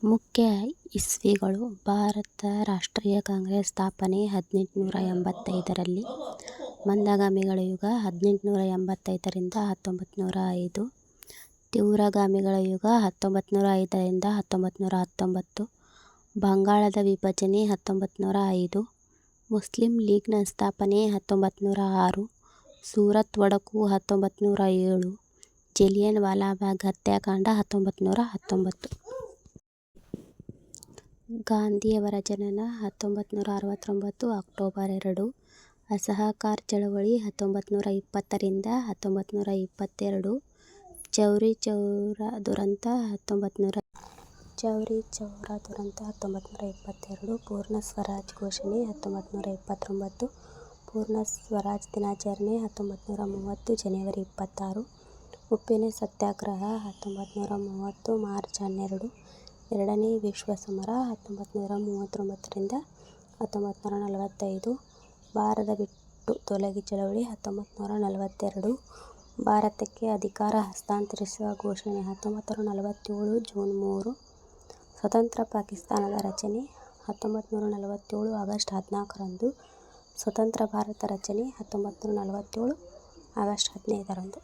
ಮುಖ್ಯ ಇಸ್ವಿಗಳು ಭಾರತ ರಾಷ್ಟ್ರೀಯ ಕಾಂಗ್ರೆಸ್ ಸ್ಥಾಪನೆ 1885ರಲ್ಲಿ. ಮಂದಗಾಮಿಗಳ ಯುಗ 1885ರಿಂದ 1905. ತೀವ್ರಗಾಮಿಗಳ ಯುಗ 1905ರಿಂದ 1919. ಬಂಗಾಳದ ವಿಭಜನೆ 1905. ಮುಸ್ಲಿಂ ಲೀಗ್ನ ಸ್ಥಾಪನೆ 1906. ಸೂರತ್ ಒಡಕು 1907. ಜಲಿಯನ್ ವಾಲಾಬಾಗ್ ಹತ್ಯಾಕಾಂಡ 1919. ಗಾಂಧಿಯವರ ಜನನ 1969 ಅಕ್ಟೋಬರ್ 2. ಅಸಹಕಾರ ಚಳವಳಿ 1920ರಿಂದ 1922. ಚೌರಿ ಚೌರಾ ದುರಂತ 1922. ಪೂರ್ಣ ಸ್ವರಾಜ್ ಘೋಷಣೆ 1929. ಪೂರ್ಣ ಸ್ವರಾಜ್ ದಿನಾಚರಣೆ 1930 ಜನವರಿ 26. ಉಪ್ಪಿನ ಸತ್ಯಾಗ್ರಹ 1930 ಮಾರ್ಚ್ 12. ಎರಡನೇ ವಿಶ್ವ ಸಮರ 1939ರಿಂದ 1945. ಭಾರತ ಬಿಟ್ಟು ತೊಲಗಿ ಚಳವಳಿ 1942. ಭಾರತಕ್ಕೆ ಅಧಿಕಾರ ಹಸ್ತಾಂತರಿಸುವ ಘೋಷಣೆ 1947 ಜೂನ್ 3. ಸ್ವತಂತ್ರ ಪಾಕಿಸ್ತಾನದ ರಚನೆ 1947 ಆಗಸ್ಟ್ 14ರಂದು. ಸ್ವತಂತ್ರ ಭಾರತ ರಚನೆ 1947 ಆಗಸ್ಟ್ 15ರಂದು.